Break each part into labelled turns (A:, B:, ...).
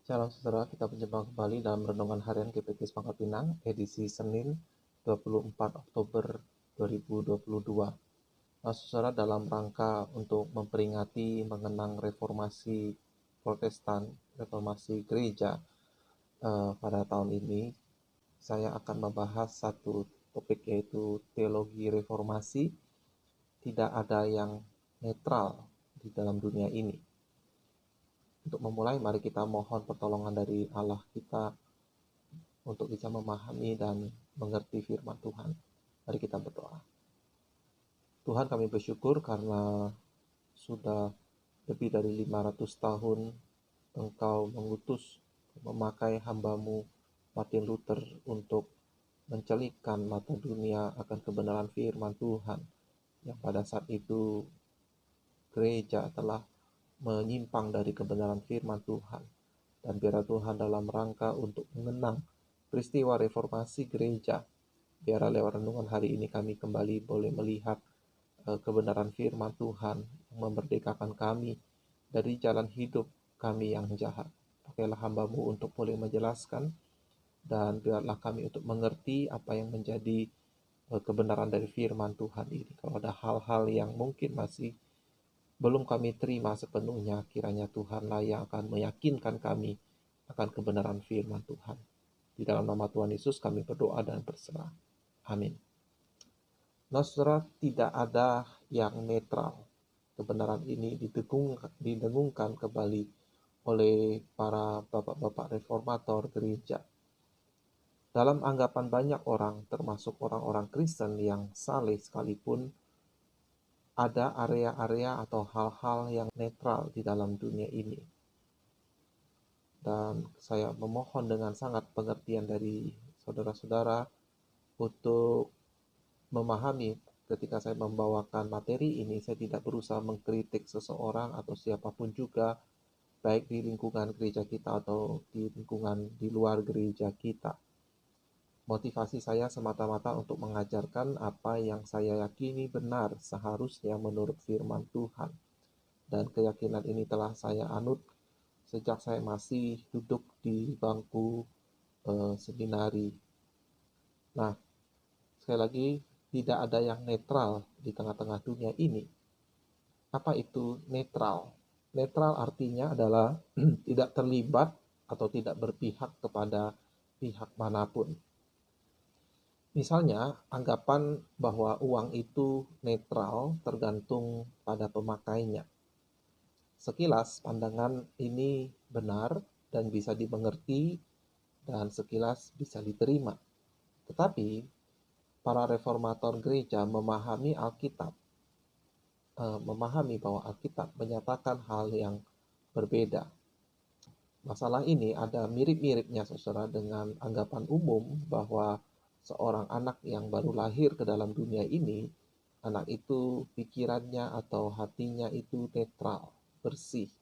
A: Shalom saudara, kita berjumpa kembali dalam Renungan Harian GPG Pangkal Pinang, edisi Senin 24 Oktober 2022. Nah, saudara, dalam rangka untuk memperingati mengenang reformasi Protestan, reformasi gereja pada tahun ini, saya akan membahas satu topik, yaitu teologi reformasi. Tidak ada yang netral di dalam dunia ini. Untuk memulai, mari kita mohon pertolongan dari Allah kita untuk bisa memahami dan mengerti firman Tuhan. Mari kita berdoa. Tuhan, kami bersyukur karena sudah lebih dari 500 tahun Engkau mengutus memakai hamba-Mu Martin Luther untuk mencelikkan mata dunia akan kebenaran firman Tuhan, yang pada saat itu gereja telah menyimpang dari kebenaran firman Tuhan. Dan biarlah Tuhan dalam rangka untuk mengenang peristiwa reformasi gereja, biarlah lewat renungan hari ini kami kembali boleh melihat kebenaran firman Tuhan yang memerdekakan kami dari jalan hidup kami yang jahat. Pakailah hamba-Mu untuk boleh menjelaskan, dan biarlah kami untuk mengerti apa yang menjadi kebenaran dari firman Tuhan ini. Kalau ada hal-hal yang mungkin masih belum kami terima sepenuhnya, kiranya Tuhanlah yang akan meyakinkan kami akan kebenaran firman Tuhan. Di dalam nama Tuhan Yesus kami berdoa dan berserah. Amin. Nah, saudara, tidak ada yang netral. Kebenaran ini didengungkan kembali oleh para bapak-bapak reformator gereja. Dalam anggapan banyak orang, termasuk orang-orang Kristen yang saleh sekalipun, ada area-area atau hal-hal yang netral di dalam dunia ini. Dan saya memohon dengan sangat pengertian dari saudara-saudara untuk memahami ketika saya membawakan materi ini, saya tidak berusaha mengkritik seseorang atau siapapun juga, baik di lingkungan gereja kita atau di lingkungan di luar gereja kita. Motivasi saya semata-mata untuk mengajarkan apa yang saya yakini benar seharusnya menurut firman Tuhan. Dan keyakinan ini telah saya anut sejak saya masih duduk di bangku seminari. Nah, sekali lagi, tidak ada yang netral di tengah-tengah dunia ini. Apa itu netral? Netral artinya adalah tidak terlibat atau tidak berpihak kepada pihak manapun. Misalnya, anggapan bahwa uang itu netral tergantung pada pemakainya. Sekilas pandangan ini benar dan bisa dimengerti dan sekilas bisa diterima. Tetapi para reformator gereja memahami Alkitab, memahami bahwa Alkitab menyatakan hal yang berbeda. Masalah ini ada mirip-miripnya, saudara, dengan anggapan umum bahwa seorang anak yang baru lahir ke dalam dunia ini, anak itu pikirannya atau hatinya itu netral, bersih.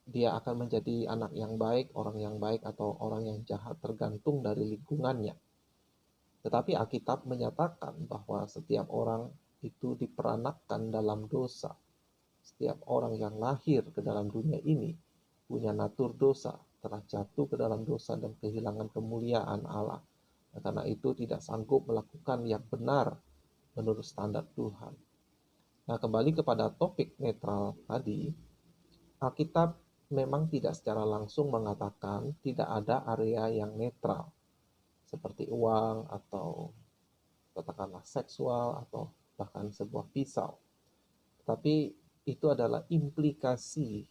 A: Dia akan menjadi anak yang baik, orang yang baik atau orang yang jahat tergantung dari lingkungannya. Tetapi Alkitab menyatakan bahwa setiap orang itu diperanakkan dalam dosa. Setiap orang yang lahir ke dalam dunia ini punya natur dosa, telah jatuh ke dalam dosa dan kehilangan kemuliaan Allah. Karena itu tidak sanggup melakukan yang benar menurut standar Tuhan. Nah, kembali kepada topik netral tadi, Alkitab memang tidak secara langsung mengatakan tidak ada area yang netral, seperti uang atau katakanlah seksual atau bahkan sebuah pisau. Tapi itu adalah implikasi,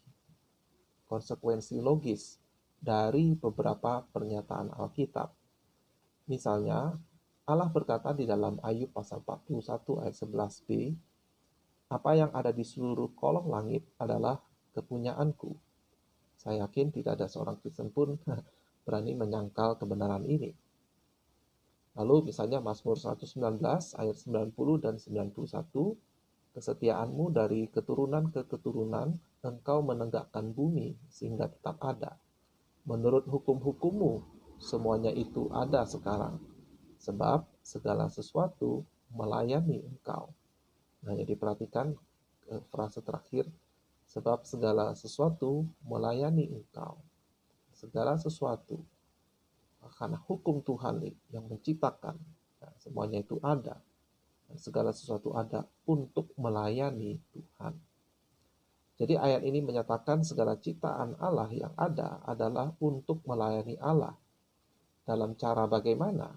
A: konsekuensi logis dari beberapa pernyataan Alkitab. Misalnya, Allah berkata di dalam Ayub pasal 41 ayat 11b, apa yang ada di seluruh kolong langit adalah kepunyaanku. Saya yakin tidak ada seorang Kristen pun berani menyangkal kebenaran ini. Lalu misalnya Mazmur 119 ayat 90 dan 91, kesetiaanmu dari keturunan ke keturunan, engkau menegakkan bumi sehingga tetap ada. Menurut hukum-hukummu, semuanya itu ada sekarang, sebab segala sesuatu melayani engkau. Nah, jadi perhatikan frase terakhir, sebab segala sesuatu melayani engkau. Segala sesuatu, karena hukum Tuhan yang menciptakan, semuanya itu ada. Dan segala sesuatu ada untuk melayani Tuhan. Jadi ayat ini menyatakan segala ciptaan Allah yang ada adalah untuk melayani Allah. Dalam cara bagaimana?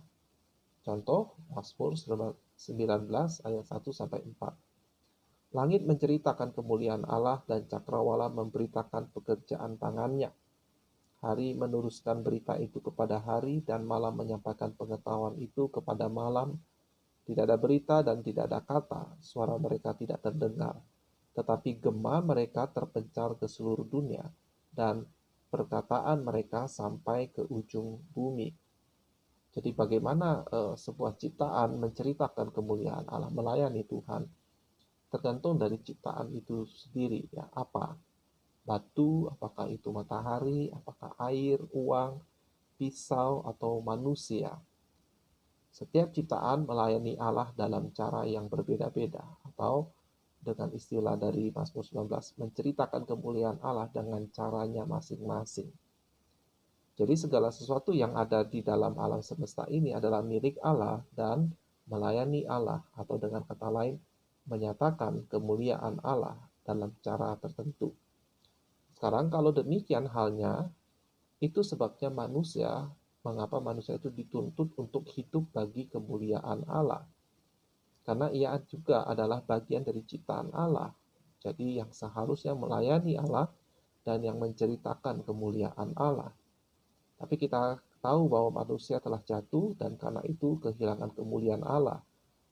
A: Contoh, Mazmur 19 ayat 1-4. Langit menceritakan kemuliaan Allah dan cakrawala memberitakan pekerjaan tangannya. Hari meneruskan berita itu kepada hari dan malam menyampaikan pengetahuan itu kepada malam. Tidak ada berita dan tidak ada kata, suara mereka tidak terdengar. Tetapi gema mereka terpencar ke seluruh dunia dan perkataan mereka sampai ke ujung bumi. Jadi bagaimana sebuah ciptaan menceritakan kemuliaan Allah, melayani Tuhan, tergantung dari ciptaan itu sendiri. Ya, apa? Batu, apakah itu matahari, apakah air, uang, pisau, atau manusia. Setiap ciptaan melayani Allah dalam cara yang berbeda-beda, atau dengan istilah dari Mazmur 19, menceritakan kemuliaan Allah dengan caranya masing-masing. Jadi segala sesuatu yang ada di dalam alam semesta ini adalah milik Allah dan melayani Allah, atau dengan kata lain, menyatakan kemuliaan Allah dalam cara tertentu. Sekarang kalau demikian halnya, itu sebabnya mengapa manusia itu dituntut untuk hidup bagi kemuliaan Allah. Karena ia juga adalah bagian dari ciptaan Allah. Jadi yang seharusnya melayani Allah dan yang menceritakan kemuliaan Allah. Tapi kita tahu bahwa manusia telah jatuh dan karena itu kehilangan kemuliaan Allah.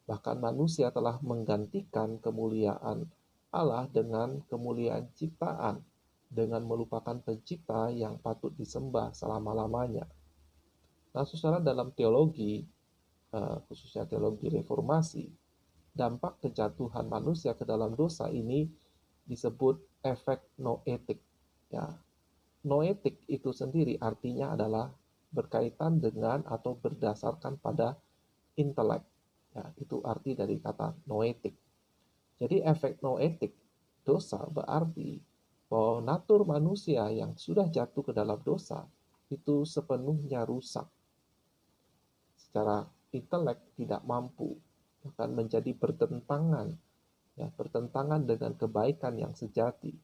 A: Bahkan manusia telah menggantikan kemuliaan Allah dengan kemuliaan ciptaan, dengan melupakan pencipta yang patut disembah selama-lamanya. Nah, saudara, dalam teologi, khususnya teologi reformasi, dampak kejatuhan manusia ke dalam dosa ini disebut efek noetik. Ya, noetik itu sendiri artinya adalah berkaitan dengan atau berdasarkan pada intelek. Ya, itu arti dari kata noetik. Jadi efek noetik dosa berarti bahwa natur manusia yang sudah jatuh ke dalam dosa itu sepenuhnya rusak. Secara intelek tidak mampu, bahkan menjadi bertentangan dengan kebaikan yang sejati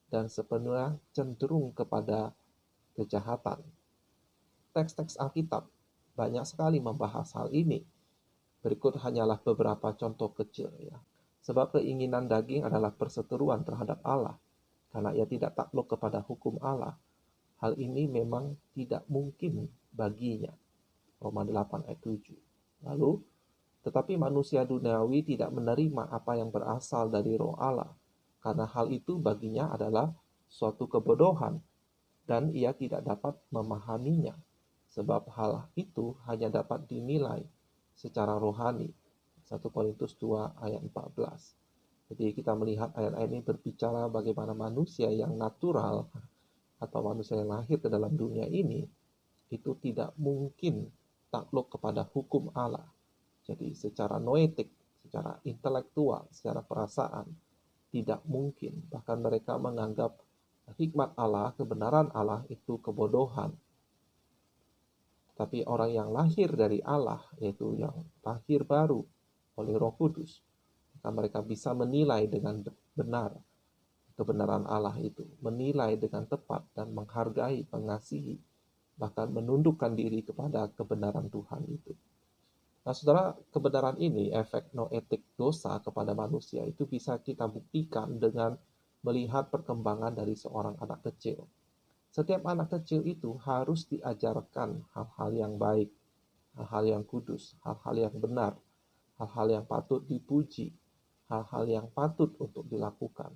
A: dan sepenuhnya cenderung kepada kejahatan. Teks-teks Alkitab banyak sekali membahas hal ini. Berikut hanyalah beberapa contoh kecil ya. Sebab keinginan daging adalah perseteruan terhadap Allah, karena ia tidak takluk kepada hukum Allah. Hal ini memang tidak mungkin baginya. Roma 8 ayat 7. Lalu, tetapi manusia duniawi tidak menerima apa yang berasal dari Roh Allah, karena hal itu baginya adalah suatu kebodohan, dan ia tidak dapat memahaminya, sebab hal itu hanya dapat dinilai secara rohani. 1 Korintus 2 ayat 14. Jadi kita melihat ayat-ayat ini berbicara bagaimana manusia yang natural atau manusia yang lahir ke dalam dunia ini itu tidak mungkin takluk kepada hukum Allah. Jadi secara noetik, secara intelektual, secara perasaan tidak mungkin. Bahkan mereka menganggap hikmat Allah, kebenaran Allah itu kebodohan. Tapi orang yang lahir dari Allah, yaitu yang lahir baru oleh Roh Kudus, maka mereka bisa menilai dengan benar kebenaran Allah itu, menilai dengan tepat dan menghargai, mengasihi, bahkan menundukkan diri kepada kebenaran Tuhan itu. Nah, saudara, kebenaran ini, efek noetik dosa kepada manusia itu bisa kita buktikan dengan melihat perkembangan dari seorang anak kecil. Setiap anak kecil itu harus diajarkan hal-hal yang baik, hal-hal yang kudus, hal-hal yang benar, hal-hal yang patut dipuji, hal-hal yang patut untuk dilakukan.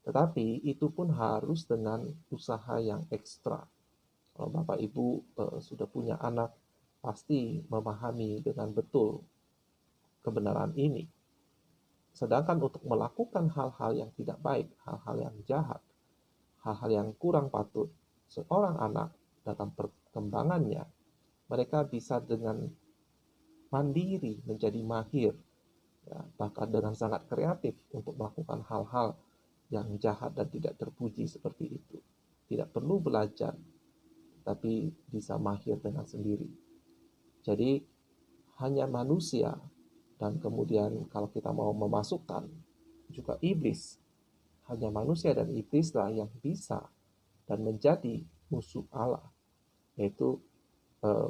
A: Tetapi itu pun harus dengan usaha yang ekstra. Kalau Bapak Ibu sudah punya anak, pasti memahami dengan betul kebenaran ini. Sedangkan untuk melakukan hal-hal yang tidak baik, hal-hal yang jahat, hal-hal yang kurang patut, seorang anak dalam perkembangannya, mereka bisa dengan mandiri menjadi mahir, ya, bahkan dengan sangat kreatif untuk melakukan hal-hal yang jahat dan tidak terpuji seperti itu. Tidak perlu belajar, tapi bisa mahir dengan sendiri. Jadi hanya manusia, dan kemudian kalau kita mau memasukkan juga iblis, hanya manusia dan iblislah yang bisa dan menjadi musuh Allah, yaitu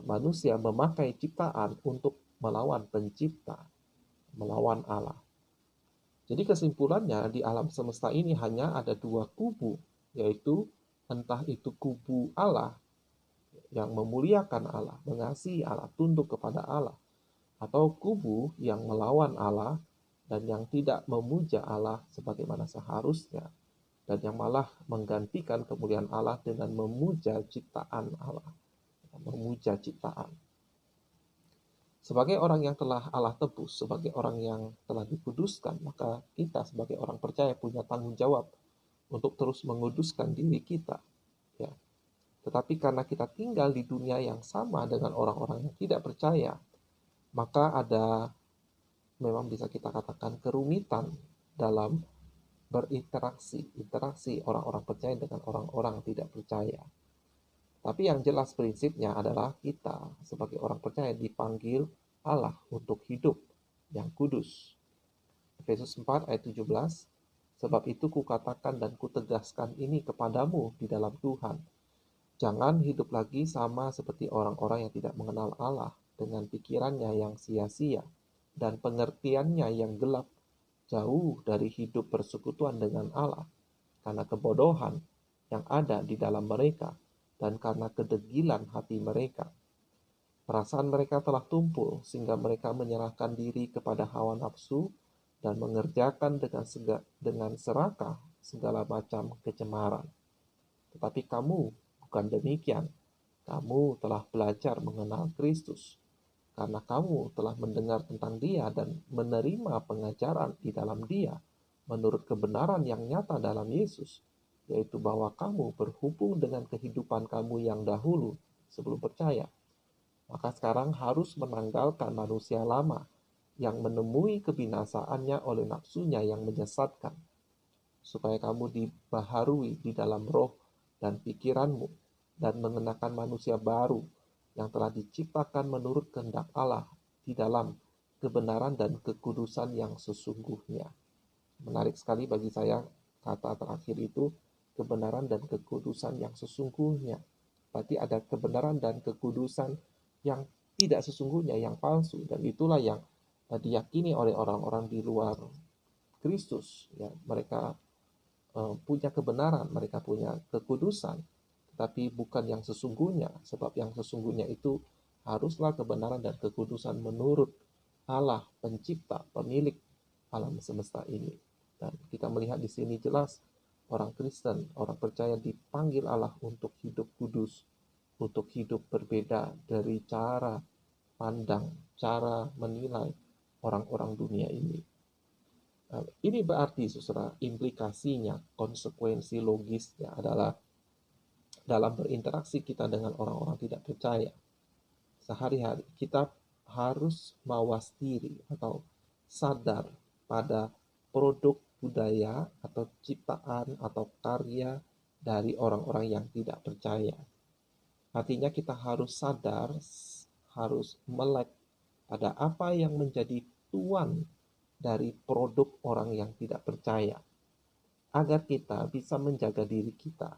A: manusia memakai ciptaan untuk melawan pencipta, melawan Allah. Jadi kesimpulannya di alam semesta ini hanya ada dua kubu, yaitu entah itu kubu Allah yang memuliakan Allah, mengasihi Allah, tunduk kepada Allah, atau kubu yang melawan Allah dan yang tidak memuja Allah sebagaimana seharusnya, dan yang malah menggantikan kemuliaan Allah dengan memuja ciptaan Allah, memuja ciptaan. Sebagai orang yang telah Allah tebus, sebagai orang yang telah dikuduskan, maka kita sebagai orang percaya punya tanggung jawab untuk terus menguduskan diri kita. Ya. Tetapi karena kita tinggal di dunia yang sama dengan orang-orang yang tidak percaya, maka ada, memang bisa kita katakan, kerumitan dalam interaksi orang-orang percaya dengan orang-orang tidak percaya. Tapi yang jelas prinsipnya adalah kita sebagai orang percaya dipanggil Allah untuk hidup yang kudus. Efesus 4 ayat 17, sebab itu kukatakan dan kutegaskan ini kepadamu di dalam Tuhan. Jangan hidup lagi sama seperti orang-orang yang tidak mengenal Allah, dengan pikirannya yang sia-sia dan pengertiannya yang gelap, jauh dari hidup persekutuan dengan Allah, karena kebodohan yang ada di dalam mereka, dan karena kedegilan hati mereka. Perasaan mereka telah tumpul, sehingga mereka menyerahkan diri kepada hawa nafsu, dan mengerjakan dengan serakah segala macam kecemaran. Tetapi kamu bukan demikian. Kamu telah belajar mengenal Kristus, karena kamu telah mendengar tentang Dia dan menerima pengajaran di dalam Dia, menurut kebenaran yang nyata dalam Yesus, yaitu bahwa kamu berhubung dengan kehidupan kamu yang dahulu sebelum percaya. Maka sekarang harus menanggalkan manusia lama yang menemui kebinasaannya oleh nafsunya yang menyesatkan, supaya kamu dibaharui di dalam roh dan pikiranmu, dan mengenakan manusia baru yang telah diciptakan menurut kehendak Allah di dalam kebenaran dan kekudusan yang sesungguhnya. Menarik sekali bagi saya kata terakhir itu, kebenaran dan kekudusan yang sesungguhnya. Berarti ada kebenaran dan kekudusan yang tidak sesungguhnya, yang palsu, dan itulah yang diyakini oleh orang-orang di luar Kristus. Ya, mereka punya kebenaran, mereka punya kekudusan, tapi bukan yang sesungguhnya, sebab yang sesungguhnya itu haruslah kebenaran dan kekudusan menurut Allah, pencipta, pemilik alam semesta ini. Dan kita melihat di sini jelas orang Kristen, orang percaya dipanggil Allah untuk hidup kudus, untuk hidup berbeda dari cara pandang, cara menilai orang-orang dunia ini. Ini berarti, saudara, implikasinya, konsekuensi logisnya adalah dalam berinteraksi kita dengan orang-orang tidak percaya, sehari-hari kita harus mawas diri atau sadar pada produk budaya atau ciptaan atau karya dari orang-orang yang tidak percaya. Artinya kita harus sadar, harus melek pada apa yang menjadi tuan dari produk orang yang tidak percaya, agar kita bisa menjaga diri kita,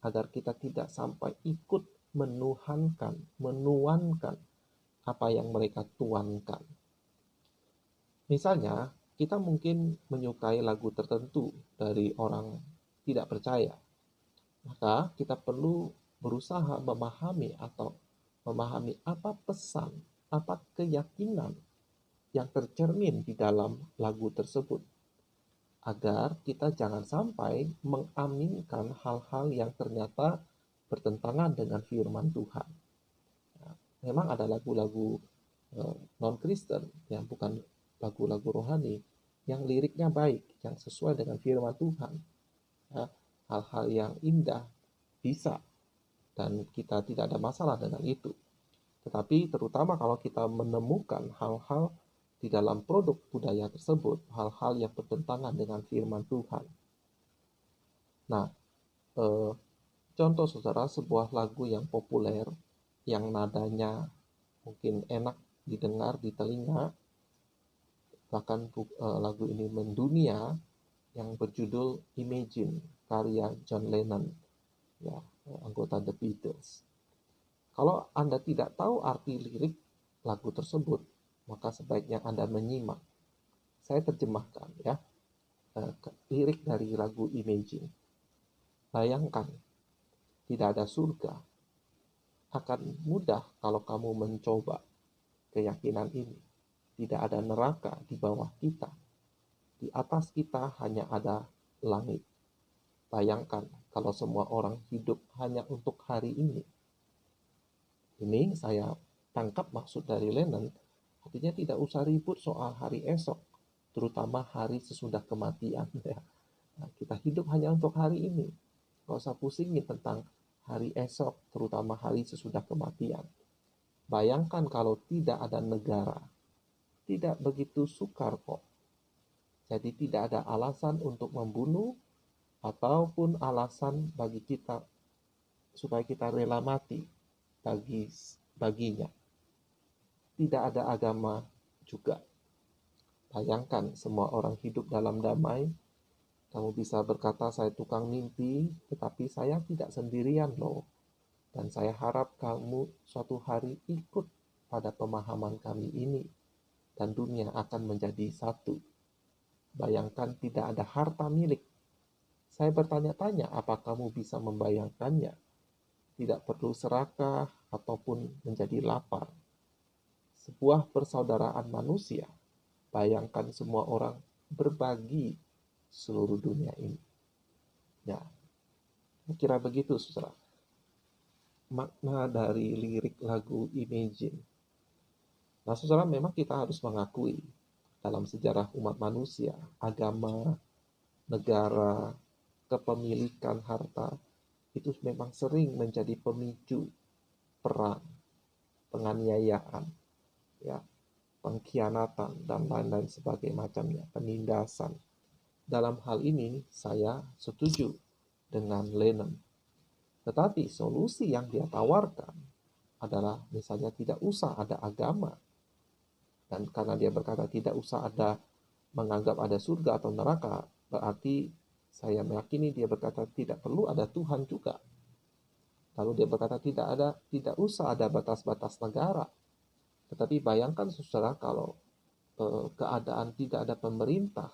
A: agar kita tidak sampai ikut menuankan apa yang mereka tuankan. Misalnya, kita mungkin menyukai lagu tertentu dari orang tidak percaya. Maka kita perlu berusaha memahami apa pesan, apa keyakinan yang tercermin di dalam lagu tersebut, agar kita jangan sampai mengaminkan hal-hal yang ternyata bertentangan dengan firman Tuhan. Memang ada lagu-lagu non-Kristen yang bukan lagu-lagu rohani, yang liriknya baik, yang sesuai dengan firman Tuhan. Ya, hal-hal yang indah bisa, dan kita tidak ada masalah dengan itu. Tetapi terutama kalau kita menemukan hal-hal di dalam produk budaya tersebut, hal-hal yang bertentangan dengan firman Tuhan, Nah, eh, contoh saudara, sebuah lagu yang populer, yang nadanya mungkin enak didengar di telinga, bahkan lagu ini mendunia, yang berjudul Imagine, karya John Lennon, ya, anggota The Beatles. Kalau Anda tidak tahu arti lirik lagu tersebut, maka sebaiknya Anda menyimak. Saya terjemahkan ya, lirik dari lagu Imagine. Bayangkan, tidak ada surga. Akan mudah kalau kamu mencoba keyakinan ini. Tidak ada neraka di bawah kita. Di atas kita hanya ada langit. Bayangkan kalau semua orang hidup hanya untuk hari ini. Ini saya tangkap maksud dari Lennon, artinya tidak usah ribut soal hari esok, terutama hari sesudah kematian. Nah, kita hidup hanya untuk hari ini. Gak usah pusingin tentang hari esok, terutama hari sesudah kematian. Bayangkan kalau tidak ada negara, tidak begitu sukar kok. Jadi tidak ada alasan untuk membunuh ataupun alasan bagi kita supaya kita rela mati baginya. Tidak ada agama juga. Bayangkan semua orang hidup dalam damai. Kamu bisa berkata, saya tukang mimpi, tetapi saya tidak sendirian loh. Dan saya harap kamu suatu hari ikut pada pemahaman kami ini. Dan dunia akan menjadi satu. Bayangkan tidak ada harta milik. Saya bertanya-tanya, apa kamu bisa membayangkannya? Tidak perlu serakah ataupun menjadi lapar. Sebuah persaudaraan manusia. Bayangkan semua orang berbagi seluruh dunia ini. Ya, kira begitu, saudara. Makna dari lirik lagu Imagine. Nah, saudara, memang kita harus mengakui dalam sejarah umat manusia, agama, negara, kepemilikan harta, itu memang sering menjadi pemicu perang, penganiayaan, ya, pengkhianatan, dan lain-lain sebagainya macamnya, penindasan. Dalam hal ini, saya setuju dengan Lennon. Tetapi solusi yang dia tawarkan adalah misalnya tidak usah ada agama. Dan karena dia berkata tidak usah ada menganggap ada surga atau neraka, berarti saya meyakini dia berkata tidak perlu ada Tuhan juga. Lalu dia berkata tidak usah ada batas-batas negara. Tetapi bayangkan saudara kalau keadaan tidak ada pemerintah,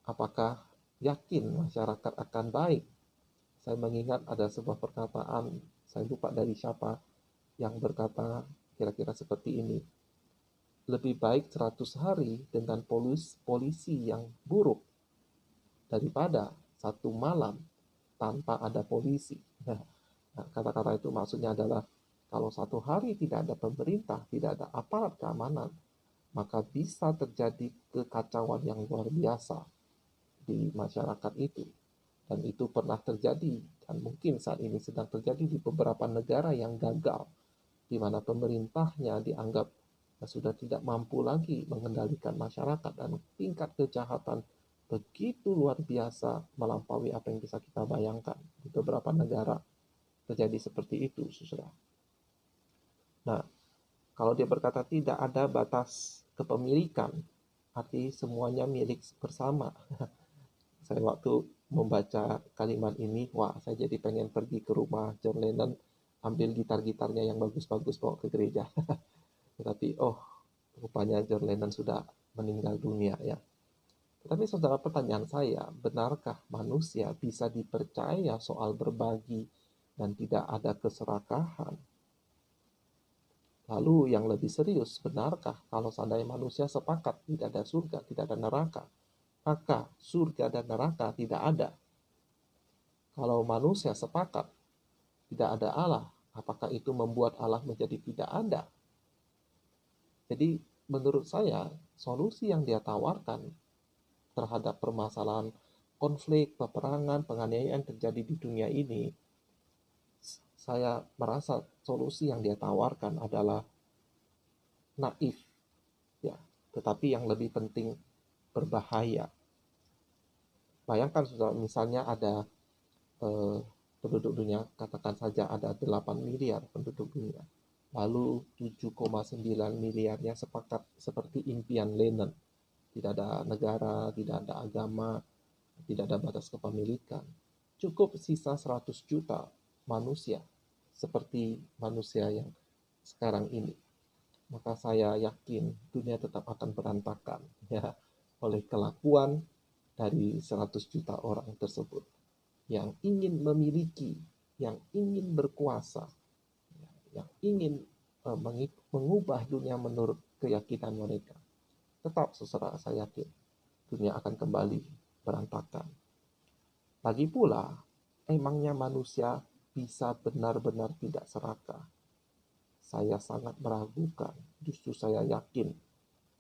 A: apakah yakin masyarakat akan baik? Saya mengingat ada sebuah perkataan, saya lupa dari siapa, yang berkata kira-kira seperti ini. Lebih baik 100 hari dengan polisi yang buruk daripada 1 malam tanpa ada polisi. Nah, kata-kata itu maksudnya adalah kalau 1 hari tidak ada pemerintah, tidak ada aparat keamanan, maka bisa terjadi kekacauan yang luar biasa di masyarakat itu. Dan itu pernah terjadi, dan mungkin saat ini sedang terjadi di beberapa negara yang gagal, di mana pemerintahnya dianggap sudah tidak mampu lagi mengendalikan masyarakat, dan tingkat kejahatan begitu luar biasa melampaui apa yang bisa kita bayangkan. Di beberapa negara terjadi seperti itu, saudara. Nah, kalau dia berkata tidak ada batas kepemilikan, arti semuanya milik bersama. Saya waktu membaca kalimat ini, wah, saya jadi pengen pergi ke rumah John Lennon, ambil gitar-gitarnya yang bagus-bagus bawa ke gereja. Tetapi, rupanya John Lennon sudah meninggal dunia ya. Tetapi saudara, pertanyaan saya, benarkah manusia bisa dipercaya soal berbagi dan tidak ada keserakahan? Lalu yang lebih serius, benarkah kalau seandainya manusia sepakat tidak ada surga, tidak ada neraka, maka surga dan neraka tidak ada? Kalau manusia sepakat tidak ada Allah, apakah itu membuat Allah menjadi tidak ada? Jadi menurut saya, solusi yang dia tawarkan terhadap permasalahan konflik, peperangan, penganiayaan terjadi di dunia ini, saya merasa solusi yang dia tawarkan adalah naif, ya, tetapi yang lebih penting berbahaya. Bayangkan saudara, misalnya ada penduduk dunia, katakan saja ada 8 miliar penduduk dunia. Lalu 7,9 miliarnya sepakat seperti impian Lenin. Tidak ada negara, tidak ada agama, tidak ada batas kepemilikan. Cukup sisa 100 juta manusia seperti manusia yang sekarang ini. Maka saya yakin dunia tetap akan berantakan ya oleh kelakuan dari 100 juta orang tersebut yang ingin memiliki, yang ingin berkuasa, yang ingin mengubah dunia menurut keyakinan mereka. Tetap saudara, saya yakin dunia akan kembali berantakan. Lagi pula, emangnya manusia bisa benar-benar tidak serakah? Saya sangat meragukan, justru saya yakin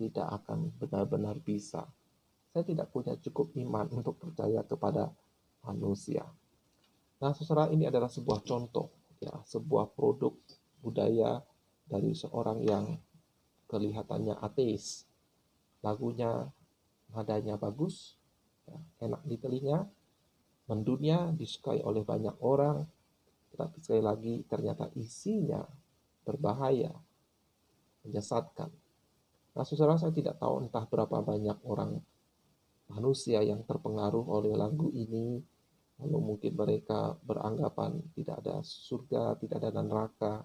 A: tidak akan benar-benar bisa. Saya tidak punya cukup iman untuk percaya kepada manusia. Nah, saudara, ini adalah sebuah contoh, ya, sebuah produk budaya dari seorang yang kelihatannya ateis. Lagunya, nadanya bagus, ya, enak di telinga, mendunia, disukai oleh banyak orang, tetapi sekali lagi ternyata isinya berbahaya, menyesatkan. Nah, saudara, saya tidak tahu entah berapa banyak orang manusia yang terpengaruh oleh lagu ini, lalu mungkin mereka beranggapan tidak ada surga, tidak ada neraka,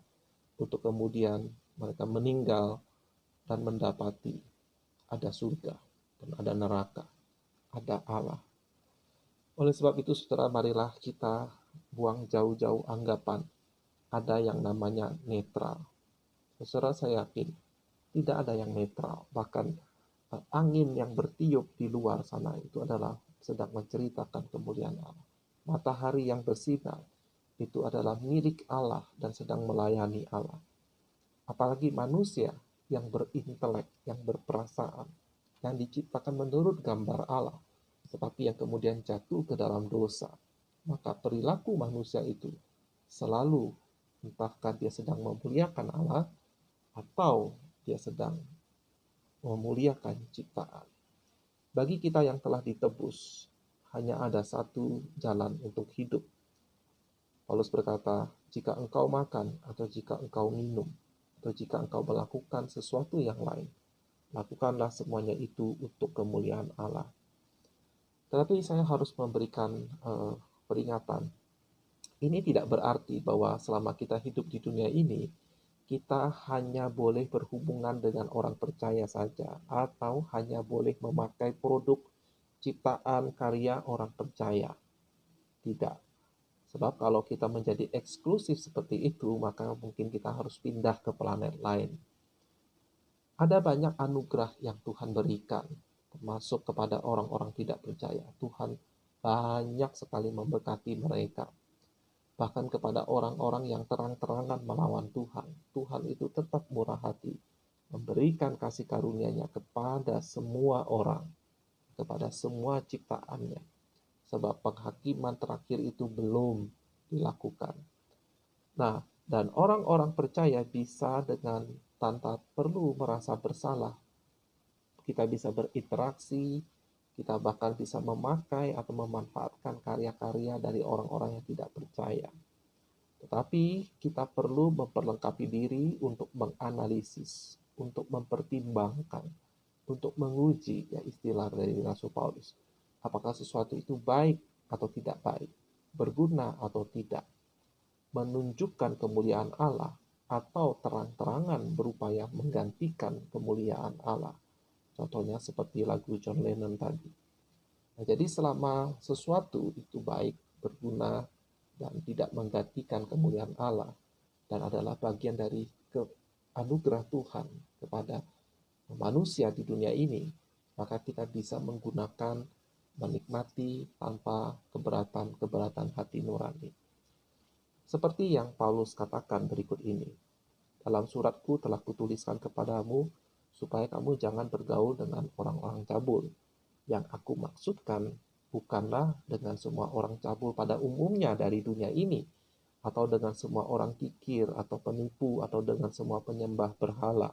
A: untuk kemudian mereka meninggal dan mendapati ada surga dan ada neraka, ada Allah. Oleh sebab itu, saudara, marilah kita buang jauh-jauh anggapan ada yang namanya netral. Saudara, saya yakin tidak ada yang netral. Bahkan angin yang bertiup di luar sana itu adalah sedang menceritakan kemuliaan Allah. Matahari yang bersinar itu adalah milik Allah dan sedang melayani Allah. Apalagi manusia yang berintelek, yang berperasaan, yang diciptakan menurut gambar Allah, tetapi yang kemudian jatuh ke dalam dosa. Maka perilaku manusia itu selalu, entahkah dia sedang memuliakan Allah atau dia sedang memuliakan ciptaan. Bagi kita yang telah ditebus, hanya ada satu jalan untuk hidup. Paulus berkata, jika engkau makan atau jika engkau minum, atau jika engkau melakukan sesuatu yang lain, lakukanlah semuanya itu untuk kemuliaan Allah. Tetapi saya harus memberikan peringatan. Ini tidak berarti bahwa selama kita hidup di dunia ini, kita hanya boleh berhubungan dengan orang percaya saja, atau hanya boleh memakai produk ciptaan karya orang percaya. Tidak. Sebab kalau kita menjadi eksklusif seperti itu, maka mungkin kita harus pindah ke planet lain. Ada banyak anugerah yang Tuhan berikan, termasuk kepada orang-orang tidak percaya. Tuhan banyak sekali memberkati mereka. Bahkan kepada orang-orang yang terang-terangan melawan Tuhan, Tuhan itu tetap murah hati, memberikan kasih karunia-Nya kepada semua orang, kepada semua ciptaannya. Sebab penghakiman terakhir itu belum dilakukan. Nah, dan orang-orang percaya bisa dengan tanpa perlu merasa bersalah. Kita bisa berinteraksi, kita bahkan bisa memakai atau memanfaatkan karya-karya dari orang-orang yang tidak percaya. Tetapi kita perlu memperlengkapi diri untuk menganalisis, untuk mempertimbangkan, untuk menguji, ya istilah dari Rasul Paulus. Apakah sesuatu itu baik atau tidak baik, berguna atau tidak, menunjukkan kemuliaan Allah, atau terang-terangan berupaya menggantikan kemuliaan Allah. Contohnya seperti lagu John Lennon tadi. Nah, jadi selama sesuatu itu baik, berguna, dan tidak menggantikan kemuliaan Allah, dan adalah bagian dari anugerah Tuhan kepada manusia di dunia ini, maka kita bisa menggunakan, menikmati tanpa keberatan hati nurani. Seperti yang Paulus katakan berikut ini, dalam suratku telah kutuliskan kepadamu, supaya kamu jangan bergaul dengan orang-orang cabul. Yang aku maksudkan bukanlah dengan semua orang cabul pada umumnya dari dunia ini, atau dengan semua orang kikir atau penipu, atau dengan semua penyembah berhala.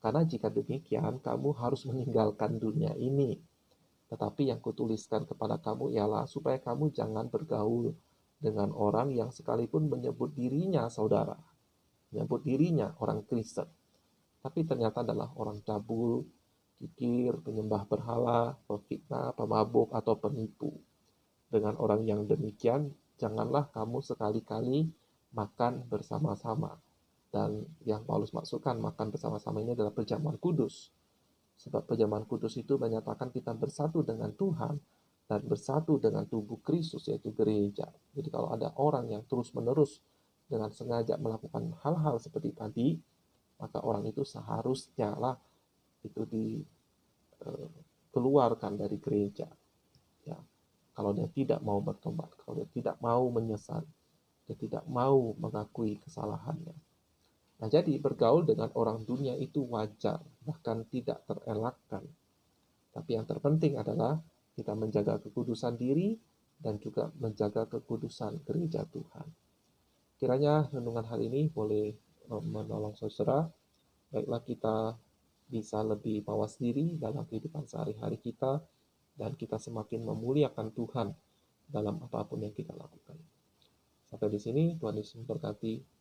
A: Karena jika demikian, kamu harus meninggalkan dunia ini. Tetapi yang kutuliskan kepada kamu ialah supaya kamu jangan bergaul dengan orang yang sekalipun menyebut dirinya saudara, menyebut dirinya orang Kristen, tapi ternyata adalah orang cabul, kikir, penyembah berhala, pefitnah, pemabuk, atau penipu. Dengan orang yang demikian, janganlah kamu sekali-kali makan bersama-sama. Dan yang Paulus maksudkan makan bersama-sama ini adalah perjamuan kudus. Sebab perjamuan kudus itu menyatakan kita bersatu dengan Tuhan dan bersatu dengan tubuh Kristus, yaitu gereja. Jadi kalau ada orang yang terus-menerus dengan sengaja melakukan hal-hal seperti tadi, maka orang itu seharusnya lah itu dikeluarkan dari gereja. Ya, kalau dia tidak mau bertobat, kalau dia tidak mau menyesal, dia tidak mau mengakui kesalahannya. Nah, jadi bergaul dengan orang dunia itu wajar, bahkan tidak terelakkan. Tapi yang terpenting adalah kita menjaga kekudusan diri dan juga menjaga kekudusan gereja Tuhan. Kiranya renungan hari ini boleh menolong saudara. Baiklah kita bisa lebih mawas diri dalam kehidupan sehari-hari kita, dan kita semakin memuliakan Tuhan dalam apapun yang kita lakukan. Sampai di sini, Tuhan Yesus memberkati.